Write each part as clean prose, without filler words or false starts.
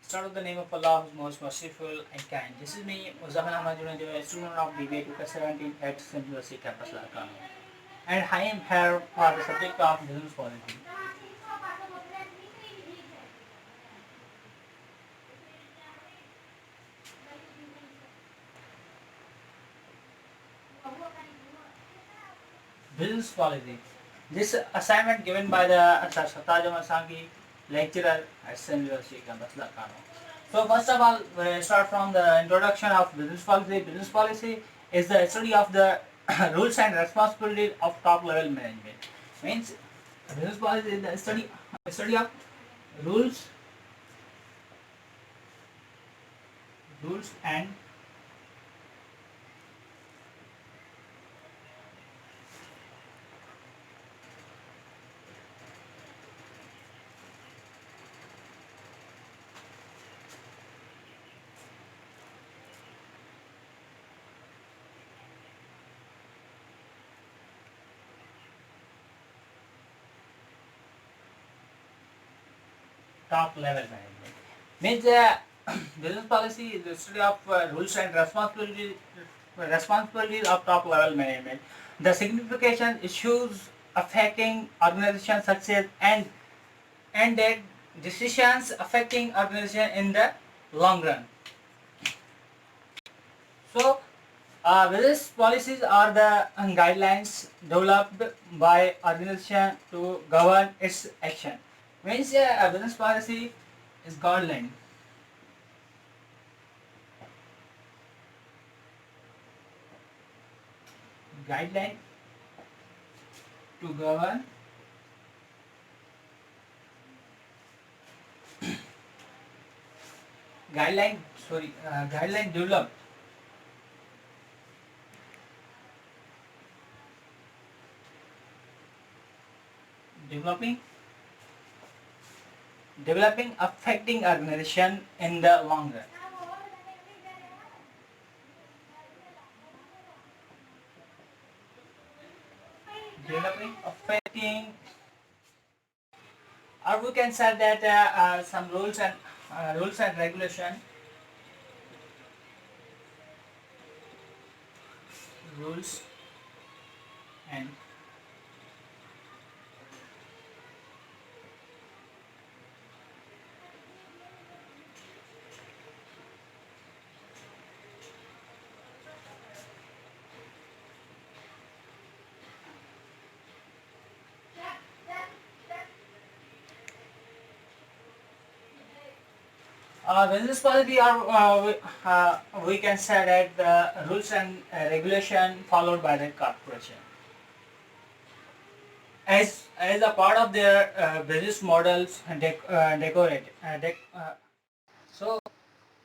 Start with the name of Allah, who is most merciful and kind. This is me, Muzammil Ahmad Junaid, student of BBA 2017 at St. University Campus, Lakan. And I am here for the subject of business policy. Business policy. This assignment given by the Sataj Masangi lecturer at St. University Campus, Lakan. So first of all, we start from the introduction of business policy. Business policy is the study of the rules and responsibilities of top level management. Means business policy is the study of rules, and top level management. Means business policy is the study of rules and responsibilities of top level management. The significant issues affecting organization success and that decisions affecting organization in the long run. So, business policies are the guidelines developed by organization to govern its action. Means a business policy is guideline to govern guideline developing affecting organization in the long run. Developing affecting, or we can say that some rules and regulation rules and business policy are we can say that the rules and regulation followed by the corporation as a part of their business models so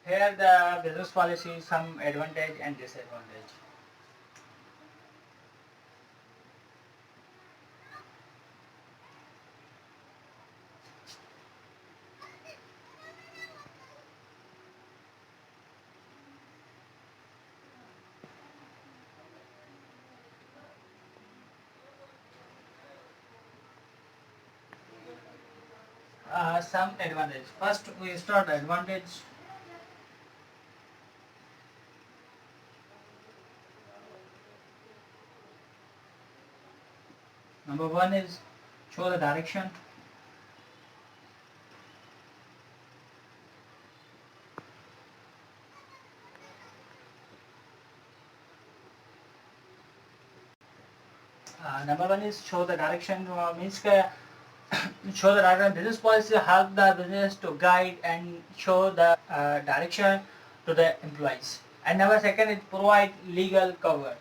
here the business policy some advantage and disadvantage. Some advantage. First we start advantage. Number one is show the direction. Number one is show the direction means show the direction. Business policy help the business to guide and show the direction to the employees. And number second is provide legal cover.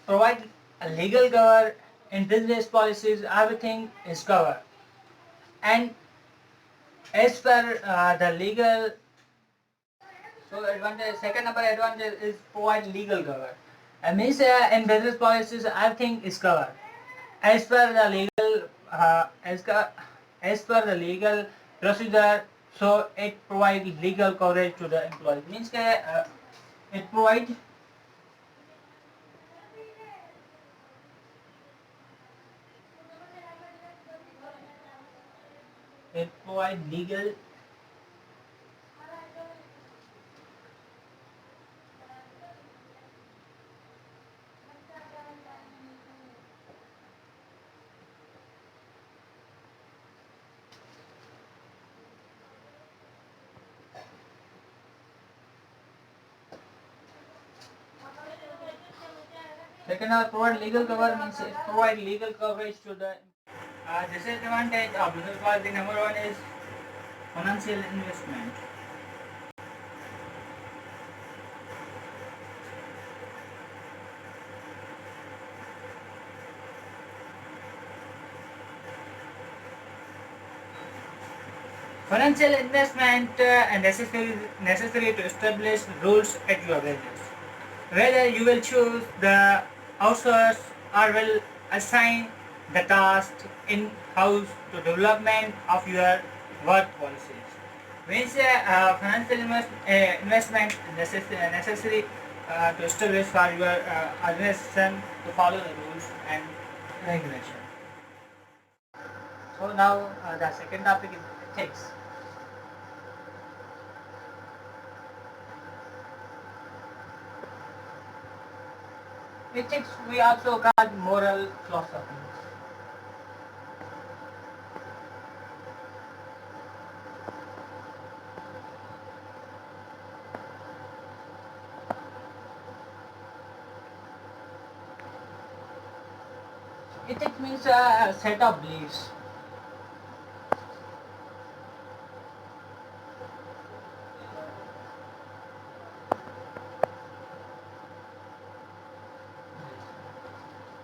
Provide a legal cover in business policies. Everything is covered, and as per the legal. So advantage, second number advantage is provide legal cover. Means in business policies everything is covered as per the legal as per the legal procedure, so it provides legal coverage to the employees. Means it provides legal. Second, provide legal cover means it provide legal coverage to the disadvantage of business policy. Number one is financial investment. Financial investment and necessary to establish rules at your business. Whether you will choose the outsource or will assign the task in-house to development of your work policies. Means financial investment is necessary to establish for your organization to follow the rules and regulation. So now the second topic is ethics. Ethics we also call moral philosophy. Ethics means a set of beliefs.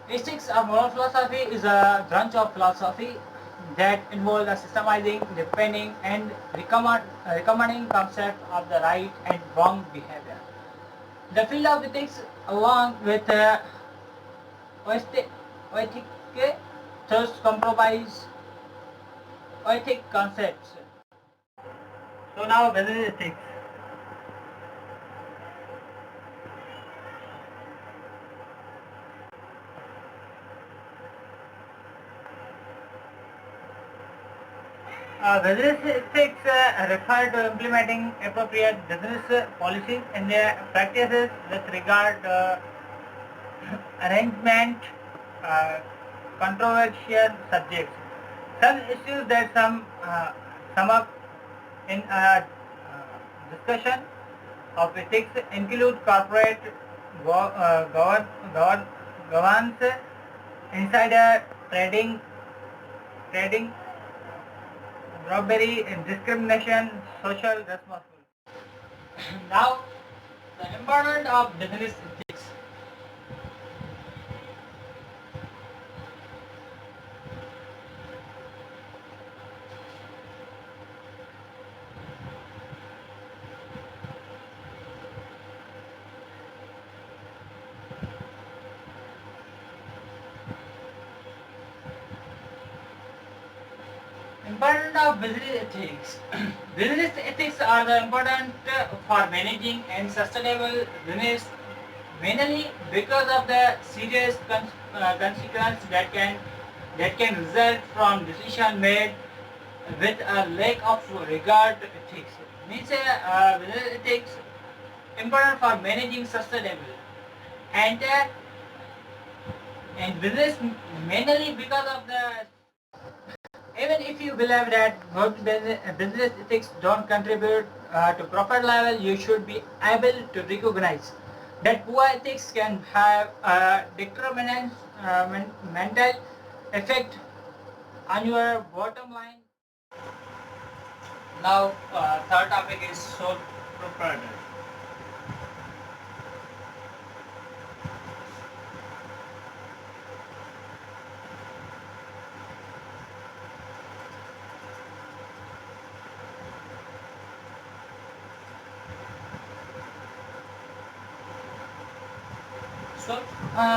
Ethics or moral philosophy is a branch of philosophy that involves systemizing, defining, and recommending concept of the right and wrong behavior. The field of ethics, along with ethic, thus comprise ethic concepts. So now, business ethics. Business ethics refer to implementing appropriate business policies and practices with regard arrangement, uh, controversial subjects. Some issues that sum up in a discussion of ethics include corporate governance, insider trading, robbery, discrimination, social responsibility. Now, the importance of business ethics. Important of business ethics. Business ethics are the important for managing and sustainable business, mainly because of the serious consequence that can result from decision made with a lack of regard to ethics. Means business ethics important for managing sustainable and business mainly because of the even if you believe that good business ethics don't contribute to profit level, you should be able to recognize that poor ethics can have a determinant mental effect on your bottom line. Now, third topic is sole proprietor.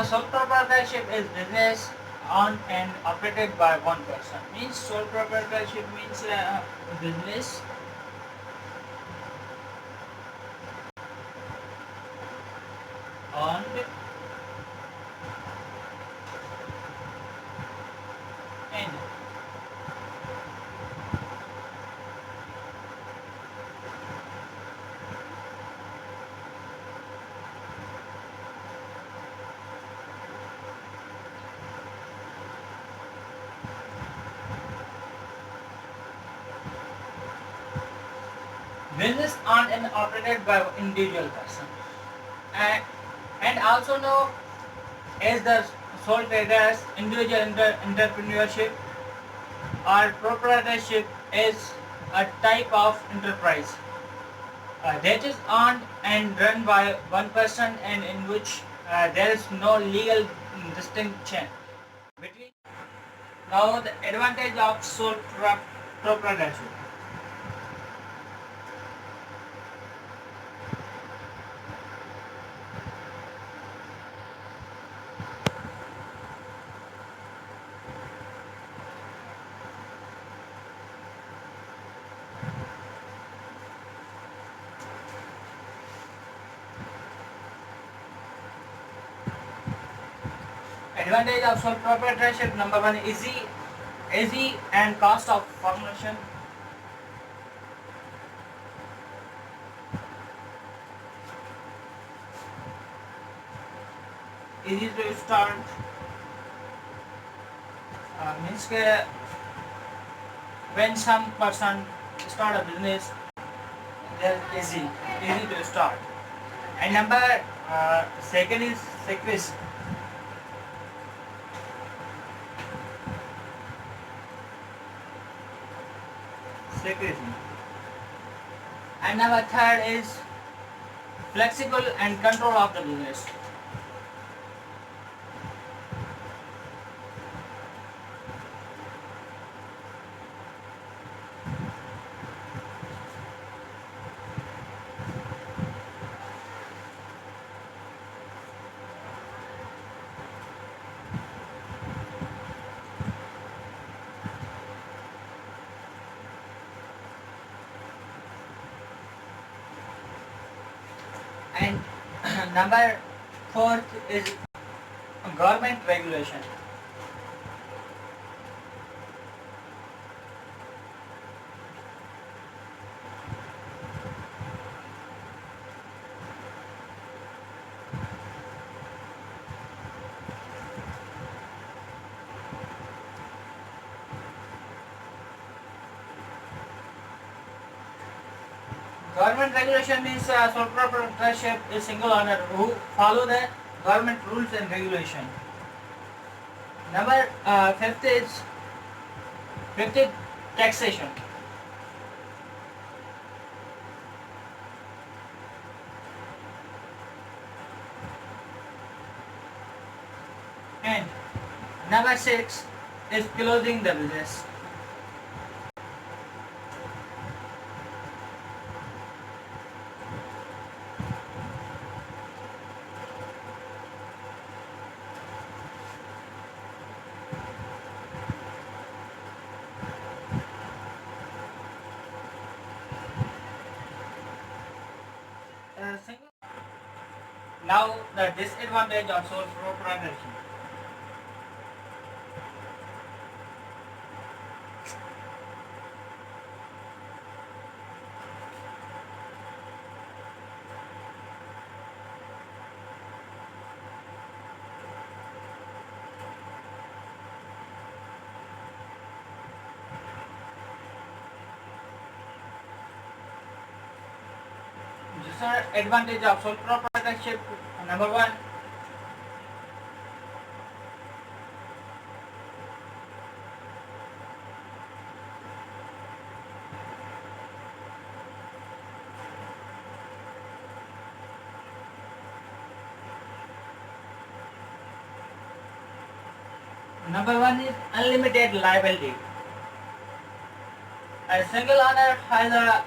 Sole proprietorship is business owned and operated by one person. Means sole proprietorship means business owned and business owned and operated by individual person. And, and also know as the sole traders, individual entrepreneurship or proprietorship is a type of enterprise that is owned and run by one person and in which there is no legal distinction between. Now the advantage of sole proprietorship. Advantage of sole proprietorship: number one, easy and cost of formation. Easy to start. Means के when some person start a business, they're easy to start. And number second is secrecy. Secrecy. And number third is flexible and control of the business. And number fourth is government regulation. Government regulation means sole proprietorship is single owner who follow the government rules and regulation. Number fifth is taxation. And number six is closing the business. Now the disadvantage of sole proprietorship. Disadvantage of sole proprietorship. Number one, is unlimited liability. A single owner has a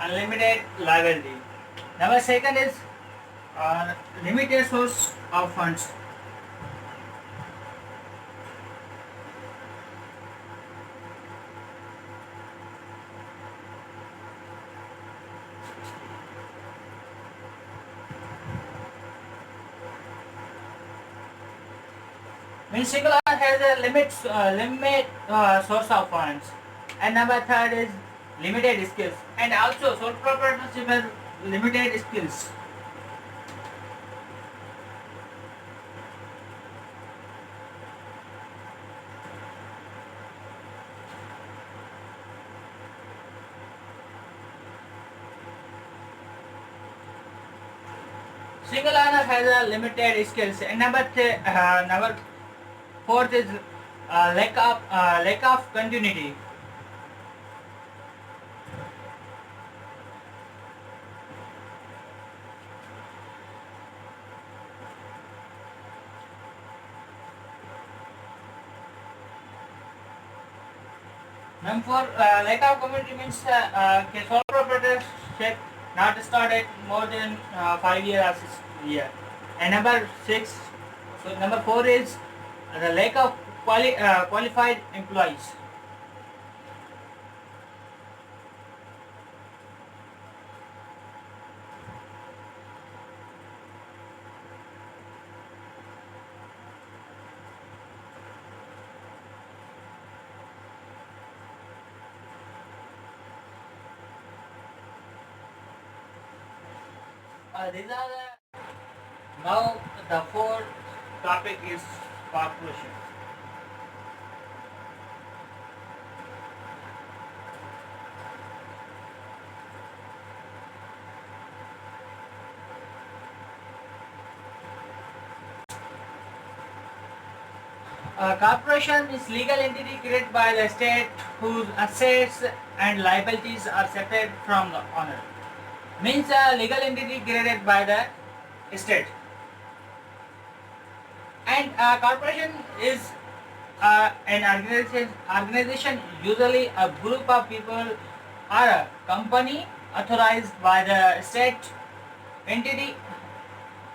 unlimited liability. Number second is limited source of funds. means single owner has a limit source of funds, and number third is limited skills, and also sole proprietorship has limited skills. Single owner has a limited skills, and number fourth is lack of continuity. Number four, lack of community means sole proprietorship not started more than 5 years or 6 years. And number six, so number four is the lack of qualified employees. These are now the fourth topic is corporation. A corporation is legal entity created by the state whose assets and liabilities are separate from the owner. Means a legal entity created by the state. And a corporation is an organization, usually a group of people or a company authorized by the state entity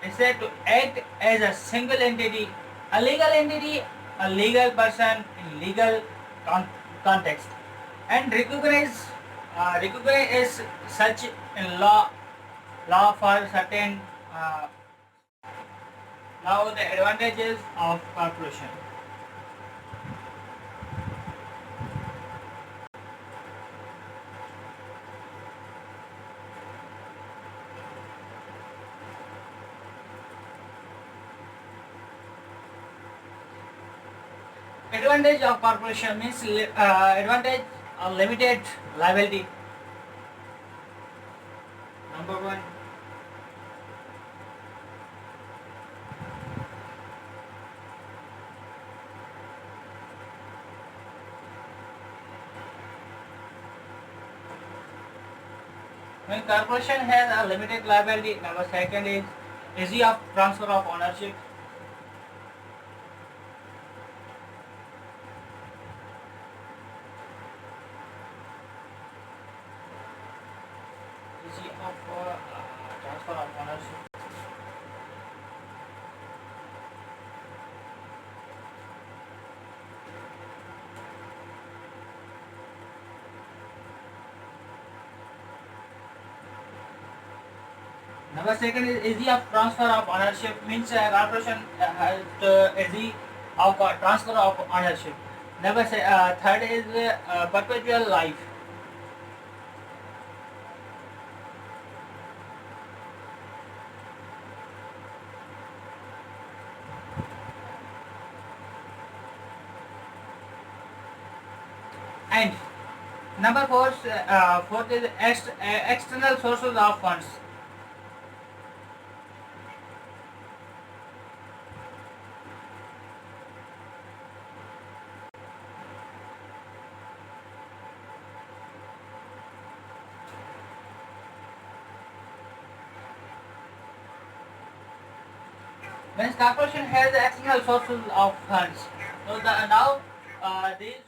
is said to act as a single entity. A legal entity, a legal person in legal context, and recognize as such in law for certain now the advantages of corporation. Advantage of corporation means advantage of limited liability. Number one. When corporation has a limited liability, number second is easy of transfer of ownership. Easy of transfer of ownership. Number second is easy of transfer of ownership means corporation has easy of transfer of ownership. Third is perpetual life. And number fourth is external sources of funds. When corporation has external sources of funds, so now these